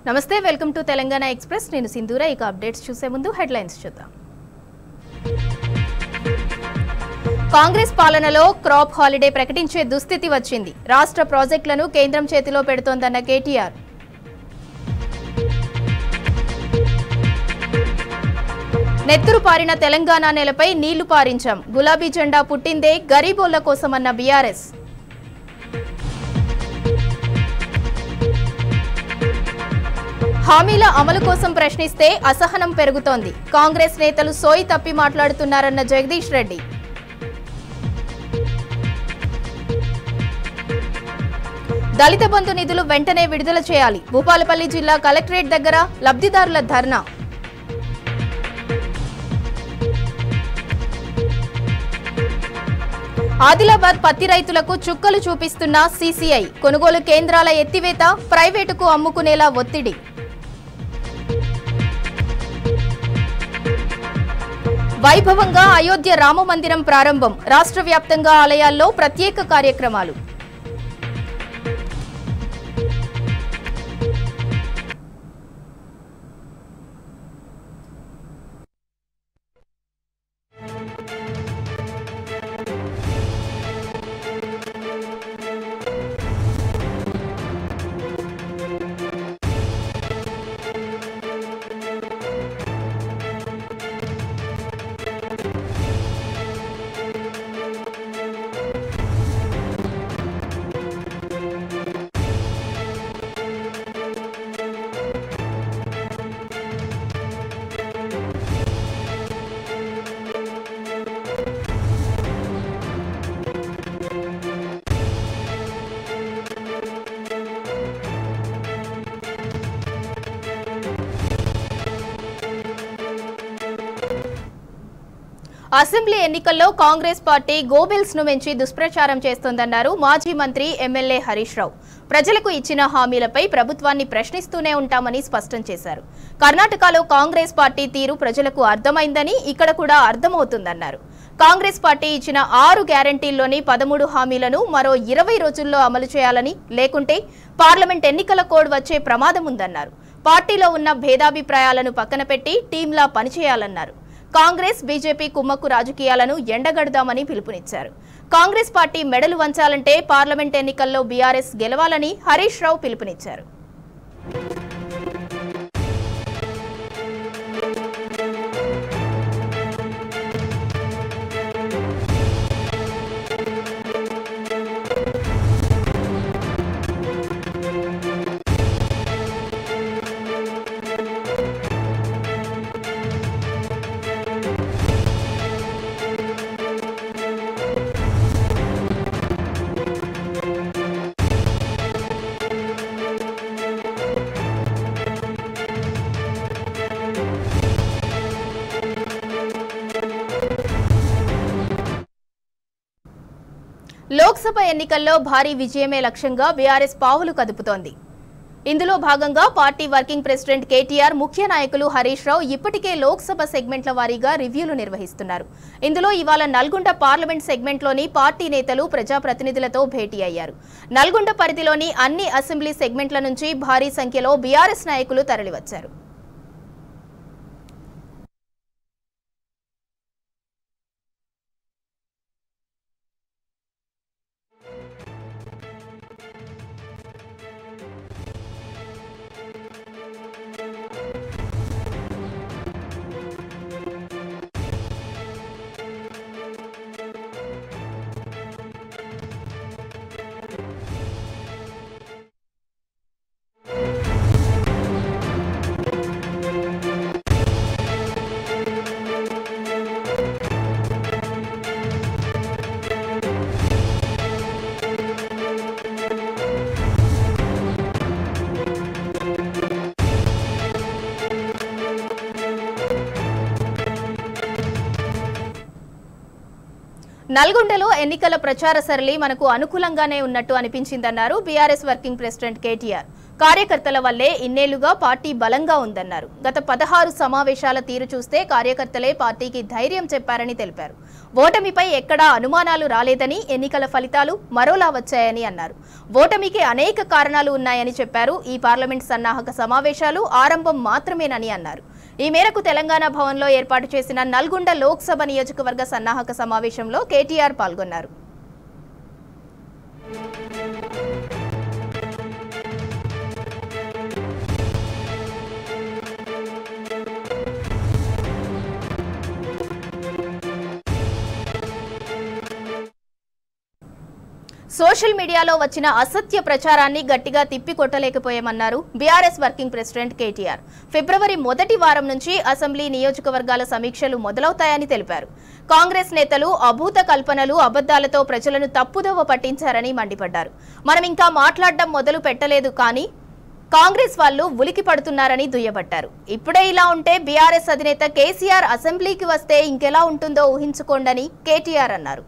నమస్తే welcome to Telangana express నేను సింధూర ఇక అప్డేట్స్ చూసే ముందు హెడ్లైన్స్ చూద్దాం కాంగ్రెస్ పాలనలో క్రాప్ హాలిడే ప్రకటించే దుస్థితి వచ్చింది రాష్ట్ర ప్రాజెక్టులను కేంద్రం చేతిలో పెడుతోందన్న కేటీఆర్ నెత్తురు పారిన తెలంగాణ నేలపై నీళ్లు పారించాం గులాబీ జెండా పుట్టిందే గరీబోళ్ల కోసమన్న బీఆర్ఎస్ హామీల అమలు కోసం ప్రశ్నిస్తే అసహనం పెరుగుతోంది కాంగ్రెస్ నేతలు సోయి తప్పి మాట్లాడుతున్నారన్న జగదీష్ రెడ్డి దళిత బంధు నిధులు వెంటనే విడుదల చేయాలి భూపాలపల్లి జిల్లా కలెక్టరేట్ దగ్గర లబ్ధిదారుల ధర్నా ఆదిలాబాద్ పత్తి రైతులకు చుక్కలు చూపిస్తున్న సీసీఐ కొనుగోలు కేంద్రాల ఎత్తివేత ప్రైవేటుకు అమ్ముకునేలా ఒత్తిడి వైభవంగా అయోధ్య రామ మందిరం ప్రారంభం రాష్ట్ర వ్యాప్తంగా ఆలయాల్లో ప్రత్యేక కార్యక్రమాలు అసెంబ్లీ ఎన్నికల్లో కాంగ్రెస్ పార్టీ గోబెల్స్ ను మెంచి దుష్ప్రచారం చేస్తోందన్నారు మాజీ మంత్రి ఎమ్మెల్యే హరీష్ రావు ప్రజలకు ఇచ్చిన హామీలపై ప్రభుత్వాన్ని ప్రశ్నిస్తూనే ఉంటామని స్పష్టం చేశారు కర్ణాటకలో కాంగ్రెస్ పార్టీ తీరు ప్రజలకు అర్థమైందని ఇక్కడ కూడా అర్థమవుతుందన్నారు కాంగ్రెస్ పార్టీ ఇచ్చిన 6 గ్యారంటీల్లోని 13 హామీలను మరో 20 రోజుల్లో అమలు చేయాలని లేకుంటే పార్లమెంట్ ఎన్నికల కోడ్ వచ్చే ప్రమాదం ఉందన్నారు పార్టీలో ఉన్న భేదాభిప్రాయాలను పక్కన పెట్టి టీంలా పనిచేయాలన్నారు కాంగ్రెస్ బీజేపీ కుమ్మక్కు రాజకీయాలను ఎండగడదామని పిలుపునిచ్చారు కాంగ్రెస్ పార్టీ మెడలు వంచాలంటే పార్లమెంట్ ఎన్నికల్లో బీఆర్ఎస్ గెలవాలని హరీష్ రావు పిలుపునిచ్చారు లోక్సభ ఎన్నికల్లో భారీ విజయమే లక్ష్యంగా బీఆర్ఎస్ పావులు కదుపుతోంది ఇందులో భాగంగా పార్టీ వర్కింగ్ ప్రెసిడెంట్ కేటీఆర్ ముఖ్య నాయకులు హరీష్ రావు ఇప్పటికే లోక్సభ సెగ్మెంట్ల వారీగా రివ్యూలు నిర్వహిస్తున్నారు ఇందులో ఇవాళ నల్గొండ పార్లమెంట్ సెగ్మెంట్లోని పార్టీ నేతలు ప్రజాప్రతినిధులతో భేటీ అయ్యారు నల్గొండ పరిధిలోని అన్ని అసెంబ్లీ సెగ్మెంట్ల నుంచి భారీ సంఖ్యలో బీఆర్ఎస్ నాయకులు తరలివచ్చారు నల్గొండలో ఎన్నికల ప్రచార సరళి మనకు అనుకూలంగానే ఉన్నట్టు అనిపించిందన్నారు బీఆర్ఎస్ వర్కింగ్ ప్రెసిడెంట్ కేటీఆర్ కార్యకర్తల వల్లే ఇన్నేళ్లుగా పార్టీ బలంగా ఉందన్నారు. గత 16 సమావేశాల తీరు చూస్తే కార్యకర్తలే పార్టీకి ధైర్యం చెప్పారని తెలిపారు. ఓటమిపై ఎక్కడా అనుమానాలు రాలేదని, ఎన్నికల ఫలితాలు మరోలా వచ్చాయని అన్నారు. ఓటమికి అనేక కారణాలు ఉన్నాయని చెప్పారు. ఈ పార్లమెంట్ సన్నాహక సమావేశాలు ఆరంభం మాత్రమేనని అన్నారు. ఈ మేరకు తెలంగాణ భవన్లో ఏర్పాటు చేసిన నల్గొండ లోక్సభ నియోజకవర్గ సన్నాహక సమావేశంలో కేటీఆర్ పాల్గొన్నారు. సోషల్ మీడియాలో వచ్చిన అసత్య ప్రచారాన్ని గట్టిగా తిప్పికొట్టలేకపోయామన్నారు బీఆర్ఎస్ వర్కింగ్ ప్రెసిడెంట్ కేటీఆర్. ఫిబ్రవరి మొదటి వారం నుంచి అసెంబ్లీ నియోజకవర్గాల సమీక్షలు మొదలవుతాయని తెలిపారు. కాంగ్రెస్ నేతలు అభూత కల్పనలు, అబద్దాలతో ప్రజలను తప్పుదోవ పట్టించారని మండిపడ్డారు. మనం ఇంకా మాట్లాడడం మొదలు పెట్టలేదు, కానీ కాంగ్రెస్ వాళ్ళు ఉలికి పడుతున్నారని దుయ్యబట్టారు. ఇప్పుడే ఇలా ఉంటే బీఆర్ఎస్ అధినేత కేసీఆర్ అసెంబ్లీకి వస్తే ఇంకెలా ఉంటుందో ఊహించుకోండని కేటీఆర్ అన్నారు.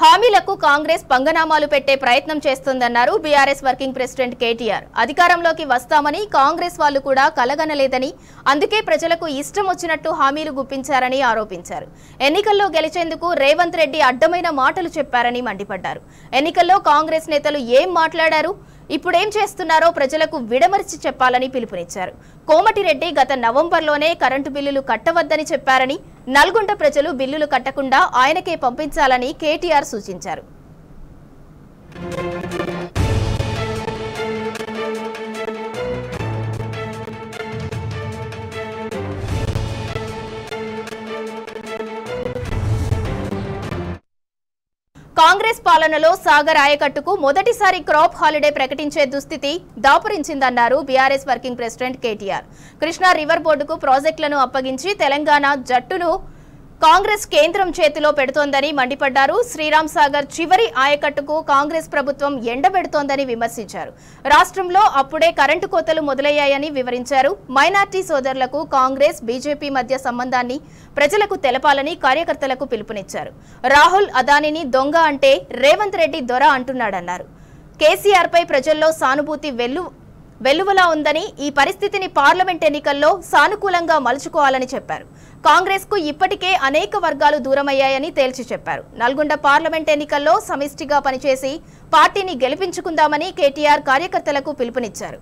హామీలకు కాంగ్రెస్ పంగనామాలు పెట్టే ప్రయత్నం చేస్తోందన్నారు బీఆర్ఎస్ వర్కింగ్ ప్రెసిడెంట్ కేటీఆర్. అధికారంలోకి వస్తామని కాంగ్రెస్ వాళ్ళు కూడా కలగనలేదని, అందుకే ప్రజలకు ఇష్టం వచ్చినట్టు హామీలు గుప్పించారని ఆరోపించారు. ఎన్నికల్లో గెలిచేందుకు రేవంత్ రెడ్డి అడ్డమైన మాటలు చెప్పారని మండిపడ్డారు. ఎన్నికల్లో కాంగ్రెస్ నేతలు ఏం మాట్లాడారు, ఇప్పుడేం చేస్తున్నారో ప్రజలకు విడమర్చి చెప్పాలని పిలుపునిచ్చారు. కోమటిరెడ్డి గత నవంబర్లోనే కరెంటు బిల్లులు కట్టవద్దని చెప్పారని, నల్గొండ ప్రజలు బిల్లులు కట్టకుండా ఆయనకే పంపించాలని కేటీఆర్ సూచించారు. కాంగ్రెస్ పాలనలో సాగర్ ఆయకట్టుకు మొదటిసారి క్రాప్ హాలిడే ప్రకటించే దుస్థితి దాపురించిందన్నారు BRS working president KTR. Krishna river బోర్డుకు ప్రాజెక్టులను అప్పగించి తెలంగాణ జట్టును కాంగ్రెస్ కేంద్రం చేతిలో పెడుతోందని మండిపడ్డారు. శ్రీరామ్ సాగర్ చివరి ఆయకట్టుకు కాంగ్రెస్ ప్రభుత్వం ఎండబెడుతోందని విమర్శించారు. రాష్ట్రంలో అప్పుడే కరెంటు కోతలు మొదలయ్యాయని వివరించారు. మైనార్టీ సోదరులకు కాంగ్రెస్, బీజేపీ మధ్య సంబంధాన్ని ప్రజలకు తెలపాలని కార్యకర్తలకు పిలుపునిచ్చారు. రాహుల్ అదానిని దొంగ అంటే రేవంత్ రెడ్డి దొర అంటున్నాడన్నారు. కేసీఆర్ పై ప్రజల్లో సానుభూతి వెల్లువలా ఉందని, ఈ పరిస్థితిని పార్లమెంట్ ఎన్నికల్లో సానుకూలంగా మలుచుకోవాలని చెప్పారు. కాంగ్రెస్ కు ఇప్పటికే అనేక వర్గాలు దూరమయ్యాయని తేల్చి చెప్పారు. నల్గొండ పార్లమెంట్ ఎన్నికల్లో సమిష్టిగా పనిచేసి పార్టీని గెలిపించుకుందామని కేటీఆర్ కార్యకర్తలకు పిలుపునిచ్చారు.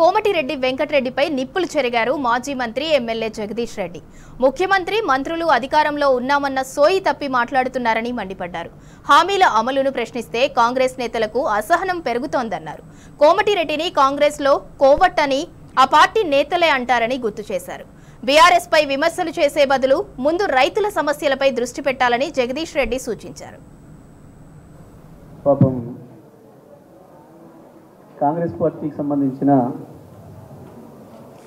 కోమటిరెడ్డి వెంకటరెడ్డిపై నిప్పులు చెరిగారు మాజీ మంత్రి ఎమ్మెల్యే జగదీష్ రెడ్డి. ముఖ్యమంత్రి, మంత్రులు అధికారంలో ఉన్నామన్న సోయి తప్పి మాట్లాడుతున్నారని మండిపడ్డారు. హామీల అమలును ప్రశ్నిస్తే కాంగ్రెస్ నేతలకు అసహనం పెరుగుతోందన్నారు. కోమటిరెడ్డిని కాంగ్రెస్ లో కోవట్టని ఆ పార్టీ నేతలే అంటారని గుర్తు చేశారు. బీఆర్ఎస్ పై విమర్శలు చేసే బదులు ముందు రైతుల సమస్యలపై దృష్టి పెట్టాలని జగదీష్ రెడ్డి సూచించారు. కాంగ్రెస్ పార్టీకి సంబంధించిన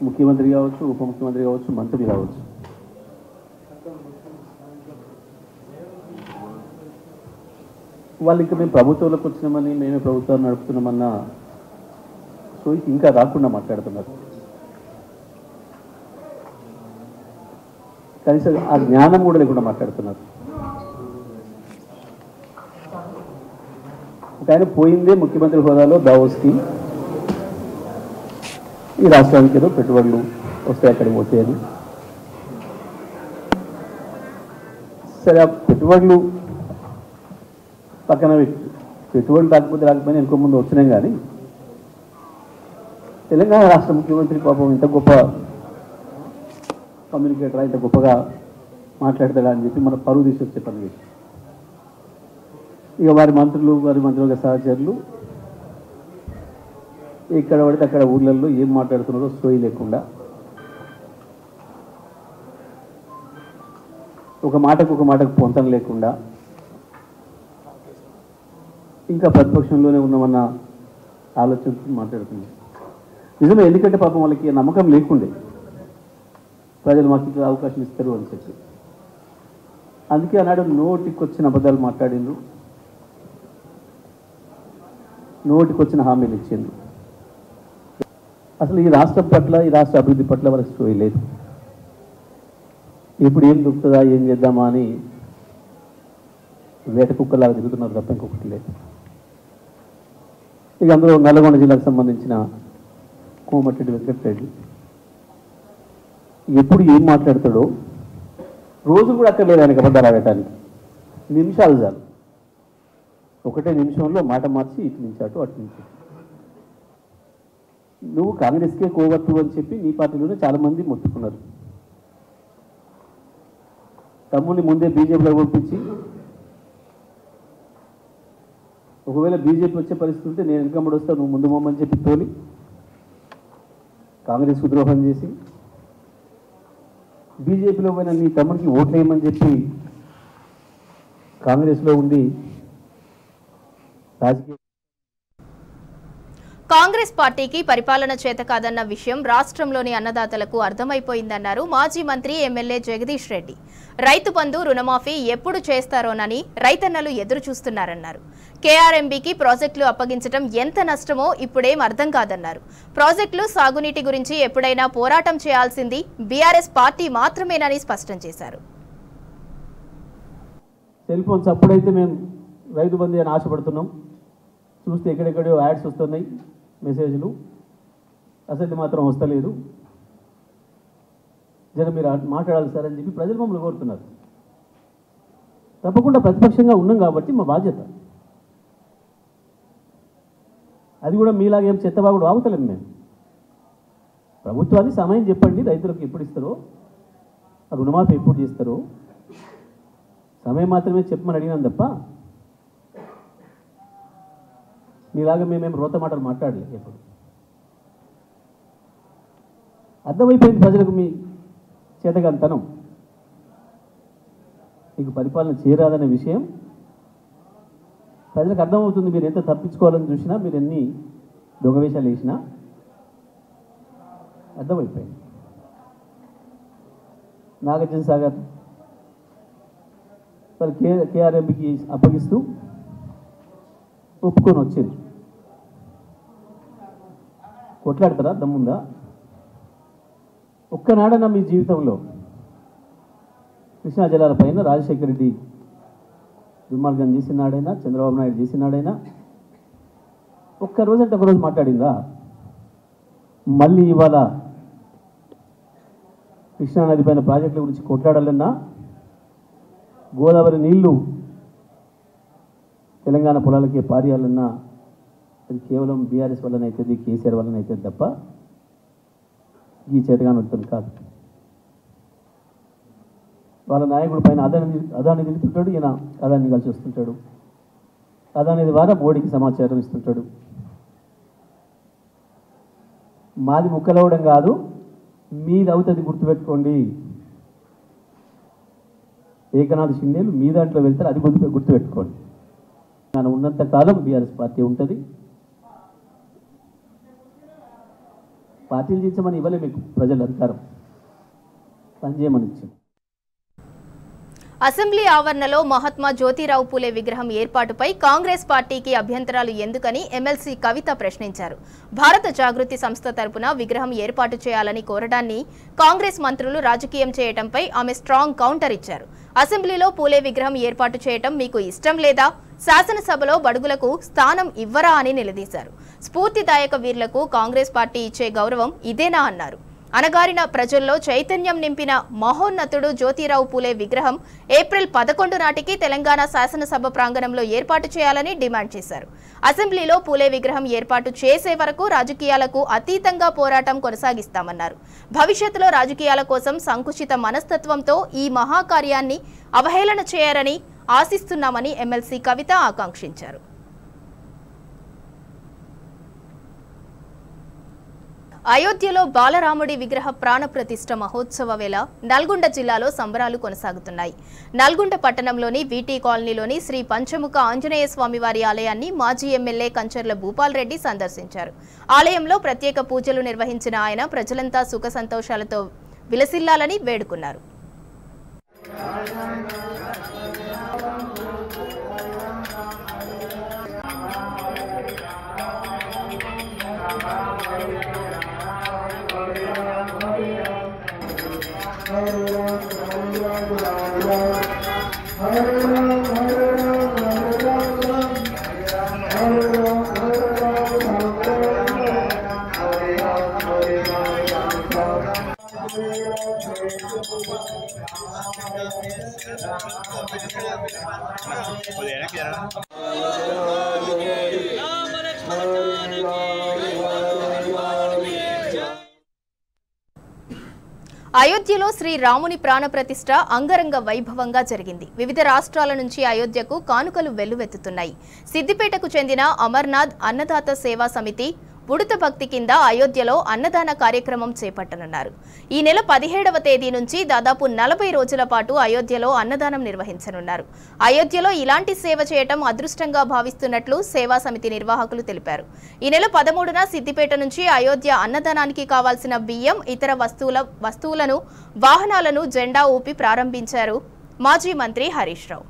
ముఖ్యమంత్రి కావచ్చు, ఉప ముఖ్యమంత్రి కావచ్చు, మంత్రులు కావచ్చు, వాళ్ళు ఇంకా మేము ప్రభుత్వంలోకి వచ్చినామని, మేమే ప్రభుత్వాన్ని నడుపుతున్నామన్న సోయికి ఇంకా రాకుండా మాట్లాడుతున్నారు. కనీసం ఆ జ్ఞానం కూడా లేకుండా మాట్లాడుతున్నారు. ఒక ఆయన పోయిందే ముఖ్యమంత్రి హోదాలో దావోస్కి, ఈ రాష్ట్రానికి ఏదో పెట్టుబడులు వస్తాయి, అక్కడికి పోతాయని. సరే, ఆ పెట్టుబడులు పక్కన పెట్టుబడులు రాకపోయినా ఇంకో ముందు వచ్చినాం. కానీ తెలంగాణ రాష్ట్ర ముఖ్యమంత్రి పాపం ఇంత గొప్ప కమ్యూనికేటరా, ఇంత గొప్పగా మాట్లాడతాడా అని చెప్పి మన పరువు తీసుకొచ్చే పని చేసి, ఇక వారి మంత్రుల సహచరులు ఎక్కడ పడితే అక్కడ ఊళ్ళల్లో ఏం మాట్లాడుతున్నారో సోయి లేకుండా, ఒక మాటకు పొంతం లేకుండా, ఇంకా ప్రతిపక్షంలోనే ఉన్నామన్న ఆలోచనతో మాట్లాడుతుంది. నిజమే, ఎందుకంటే పాపం వాళ్ళకి నమ్మకం లేకుండే. ప్రజలు మాకు ఇంకా అవకాశం ఇస్తారు అని చెప్పి. అందుకే ఆనాడు నోటికొచ్చిన అబద్ధాలు మాట్లాడిండ్రు, నోటికొచ్చిన హామీలు ఇచ్చిండ్రు. అసలు ఈ రాష్ట్రం పట్ల, ఈ రాష్ట్ర అభివృద్ధి పట్ల వాళ్ళకి సోయి లేదు. ఇప్పుడు ఏం దొరుకుతుందా, ఏం చేద్దామా అని వేట కుక్కలాగా తిరుగుతున్నారు తప్ప ఇంకొకటి లేదు. ఇక అందులో నల్గొండ జిల్లాకు సంబంధించిన కోమటిరెడ్డి వెంకటరెడ్డి ఎప్పుడు ఏం మాట్లాడతాడో రోజు కూడా అక్కర్లేదు ఆయనకి అబద్ధాలు ఆడటానికి. నిమిషాలు చాలు, ఒకటే నిమిషంలో మాట మార్చి ఇటు నుంచి అటు, అటు నుంచి. నువ్వు కాంగ్రెస్కే కోవత్తు అని చెప్పి నీ పార్టీలోనే చాలామంది మొత్తుకున్నారు. తమ్ముని ముందే బీజేపీలో పంపించి ఒకవేళ బీజేపీ వచ్చే పరిస్థితి ఉంటే నేను వెనకమ్మడి వస్తా, నువ్వు ముందు మమ్మని చెప్పి తోలి కాంగ్రెస్కు ద్రోహం చేసి బీజేపీలో పోయిన నీ తమ్ముడికి ఓట్లు వేయమని చెప్పి కాంగ్రెస్లో ఉండి రాజకీయ కాంగ్రెస్ పార్టీకి పరిపాలన చేత కాదన్న విషయం రాష్ట్రంలోని అన్నదాతలకు అర్థమైపోయిందన్నారు మాజీ మంత్రి ఎమ్మెల్యే జగదీష్ రెడ్డి. రైతు బంధు, రుణమాఫీ ఎప్పుడు చేస్తారోనని రైతన్నలు ఎదురు చూస్తున్నారన్నారు. కేఆర్ఎంబీకి ప్రాజెక్టులు అప్పగించడం ఎంత నష్టమో ఇప్పుడేం అర్థం కాదన్నారు. ప్రాజెక్టులు, సాగునీటి గురించి ఎప్పుడైనా పోరాటం చేయాల్సింది బీఆర్ఎస్ పార్టీ మాత్రమేనని స్పష్టం చేశారు. సెల్ ఫోన్స్ అప్పుడైతే మేము రైతు బంధు అని ఆశపడుతున్నాం, చూస్తే ఎక్కడెక్కడో యాడ్స్ వస్తున్నాయి, మెసేజ్లు, అసలు మాత్రం వస్తలేదు, జనం మీరు మాట్లాడాలి సార్ అని చెప్పి ప్రజలు మమ్మల్ని కోరుతున్నారు. తప్పకుండా ప్రతిపక్షంగా ఉన్నాం కాబట్టి మా బాధ్యత. అది కూడా మీలాగేం చెత్తబాగుడు ఆగుతలేము మేము. ప్రభుత్వాన్ని సమయం చెప్పండి, రైతులకు ఎప్పుడు ఇస్తారో, ఆ రుణమాఫీ ఎప్పుడు చేస్తారో సమయం మాత్రమే చెప్పమని అడిగినాం తప్ప మీలాగా మేమేం రోత మాటలు మాట్లాడలేదు. ఎప్పుడు అర్థమైపోయింది ప్రజలకు మీ చేతగాంతనం, మీకు పరిపాలన చేయరాదనే విషయం ప్రజలకు అర్థమవుతుంది. మీరు ఎంత తప్పించుకోవాలని చూసినా, మీరు ఎన్ని దొంగవేషాలు వేసినా అర్థమైపోయింది. నాగార్జున సాగర్ వాళ్ళు కేఆర్ఎంబీకి అప్పగిస్తూ ఒప్పుకొని వచ్చింది. కొట్లాడతారా? దమ్ముందా? ఒక్కనాడన్నా మీ జీవితంలో కృష్ణా జలాల పైన రాజశేఖర రెడ్డి దుర్మార్గం చేసినాడైనా, చంద్రబాబు నాయుడు చేసినాడైనా ఒక్కరోజు అంటే ఒకరోజు మాట్లాడిందా? మళ్ళీ ఇవాళ కృష్ణానది పైన ప్రాజెక్టుల గురించి కొట్లాడాలన్నా, గోదావరి నీళ్లు తెలంగాణ పొలాలకే పారేయాలన్నా అది కేవలం బీఆర్ఎస్ వల్లనైతుంది, కేసీఆర్ వల్లనైతుంది తప్ప ఈ చేతగానవుతుంది కాదు. వాళ్ళ నాయకుడి పైన అదాన్ని నిలుపుతుంటాడు, ఈయన అదాన్ని కలిసి వస్తుంటాడు, అదాని ద్వారా మోడీకి సమాచారం ఇస్తుంటాడు. మాది ముక్కలవడం కాదు, మీది అవుతుంది, గుర్తుపెట్టుకోండి. ఏకనాథ్ షిండేలు మీ దాంట్లో వెళ్తారు, అది గుర్తుపెట్టుకోండి. మనం ఉన్నంత కాలం బీఆర్ఎస్ పార్టీ ఉంటుంది. పార్టీలు చేసామని ఇవ్వలే మీకు ప్రజల అధికారం, పనిచేయమని ఇచ్చింది. అసెంబ్లీ ఆవరణలో మహాత్మా జ్యోతిరావు పూలే విగ్రహం ఏర్పాటుపై కాంగ్రెస్ పార్టీకి అభ్యంతరాలు ఎందుకని ఎమ్మెల్సీ కవిత ప్రశ్నించారు. భారత జాగృతి సంస్థ తరపున విగ్రహం ఏర్పాటు చేయాలని కోరడాన్ని కాంగ్రెస్ మంత్రులు రాజకీయం చేయడంపై ఆమె స్ట్రాంగ్ కౌంటర్ ఇచ్చారు. అసెంబ్లీలో పూలే విగ్రహం ఏర్పాటు చేయడం మీకు ఇష్టం లేదా? శాసనసభలో బడుగులకు స్థానం ఇవ్వరా అని నిలదీశారు. స్ఫూర్తిదాయక వీరులకు కాంగ్రెస్ పార్టీ ఇచ్చే గౌరవం ఇదేనా అన్నారు. అనగారిన ప్రజల్లో చైతన్యం నింపిన మహోన్నతుడు జ్యోతిరావు పూలే విగ్రహం ఏప్రిల్ 11 నాటికి తెలంగాణ శాసనసభ ప్రాంగణంలో ఏర్పాటు చేయాలని డిమాండ్ చేశారు. అసెంబ్లీలో పూలే విగ్రహం ఏర్పాటు చేసే వరకు రాజకీయాలకు అతీతంగా పోరాటం కొనసాగిస్తామన్నారు. భవిష్యత్తులో రాజకీయాల కోసం సంకుచిత మనస్తత్వంతో ఈ మహాకార్యాన్ని అవహేళన చేయరని ఆశిస్తున్నామని ఎమ్మెల్సీ కవిత ఆకాంక్షించారు. అయోధ్యలో బాలరాముడి విగ్రహ ప్రాణప్రతిష్ఠ మహోత్సవ వేళ నల్గొండ జిల్లాలో సంబరాలు కొనసాగుతున్నాయి. నల్గొండ పట్టణంలోని వీటీ కాలనీలోని శ్రీ పంచముఖ ఆంజనేయ స్వామివారి ఆలయాన్ని మాజీ ఎమ్మెల్యే కంచర్ల భూపాల్ రెడ్డి సందర్శించారు. ఆలయంలో ప్రత్యేక పూజలు నిర్వహించిన ఆయన ప్రజలంతా సుఖ సంతోషాలతో విలసిల్లాలని వేడుకున్నారు. అయోధ్యలో శ్రీరాముని ప్రాణప్రతిష్ఠ అంగరంగ వైభవంగా జరిగింది. వివిధ రాష్ట్రాల నుంచి అయోధ్యకు కానుకలు వెల్లువెత్తుతున్నాయి. సిద్దిపేటకు చెందిన అమర్నాథ్ అన్నదాత సేవా సమితి ఉడత భక్తి కింద అయోధ్యలో అన్నదాన కార్యక్రమం చేపట్టనున్నారు. ఈ నెల 17వ తేదీ నుంచి దాదాపు 40 రోజుల పాటు అయోధ్యలో అన్నదానం నిర్వహించనున్నారు. అయోధ్యలో ఇలాంటి సేవ చేయటం అదృష్టంగా భావిస్తున్నట్లు సేవా సమితి నిర్వాహకులు తెలిపారు. ఈ నెల 13న సిద్దిపేట నుంచి అయోధ్య అన్నదానానికి కావాల్సిన బియ్యం, ఇతర వస్తువులను వాహనాలను జెండా ఊపి ప్రారంభించారు మాజీ మంత్రి హరీష్ రావు.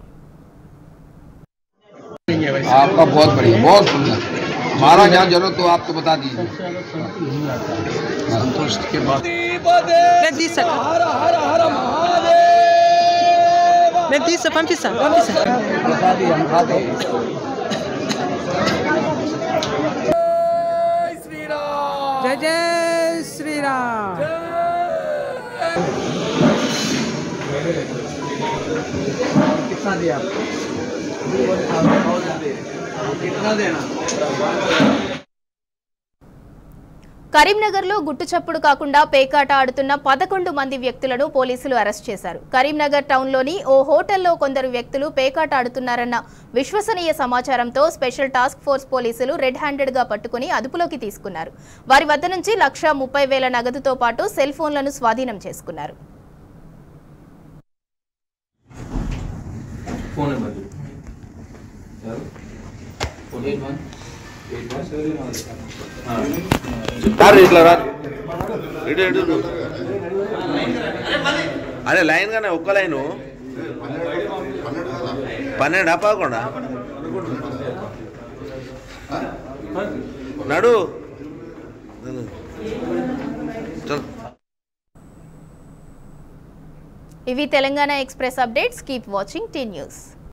हमारा जहाँ जरूरत तो आप तो बता दीजिए। संतुष्ट के बाद जय जय श्री राम। कितना दिया? कितना देना? కరీంనగర్లో గుట్టుచప్పుడు కాకుండా పేకాట ఆడుతున్న 11 మంది వ్యక్తులను పోలీసులు అరెస్ట్ చేశారు. కరీంనగర్ టౌన్లోని ఓ హోటల్లో కొందరు వ్యక్తులు పేకాట ఆడుతున్నారన్న విశ్వసనీయ సమాచారంతో స్పెషల్ టాస్క్ ఫోర్స్ పోలీసులు రెడ్ హ్యాండెడ్గా పట్టుకుని అదుపులోకి తీసుకున్నారు. వారి వద్ద నుంచి 1,30,000 నగదుతో పాటు సెల్ ఫోన్లను స్వాధీనం చేసుకున్నారు. అరే లైన్ గానే ఒక్క లైను 12 పదకొండా నడు. ఇవి Telangana express updates. Keep watching tea news.